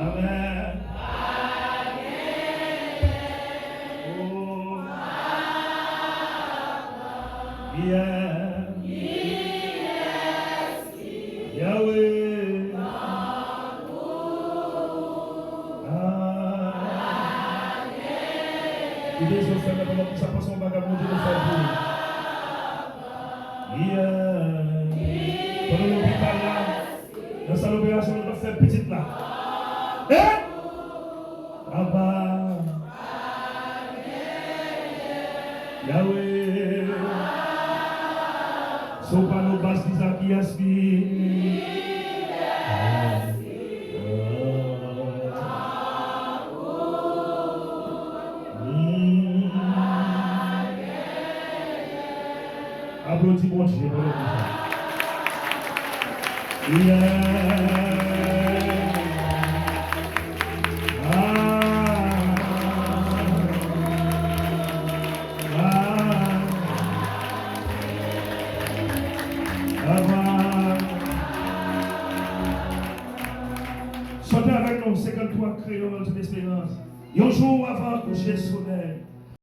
Amen. Oh. Yeah. Yahweh. Il est au fait, mais ça passe son bagage, mon Dieu, le fait pour. Pendant l'hôpital là, dans sa opération, on va faire petite là. Eh? Abba. Yahweh. Sopano bas Isakiaspi. Applaudis mon Dieu. Chantez avec nous 53 créoles d'espérance. Un jour avant le coucher soleil.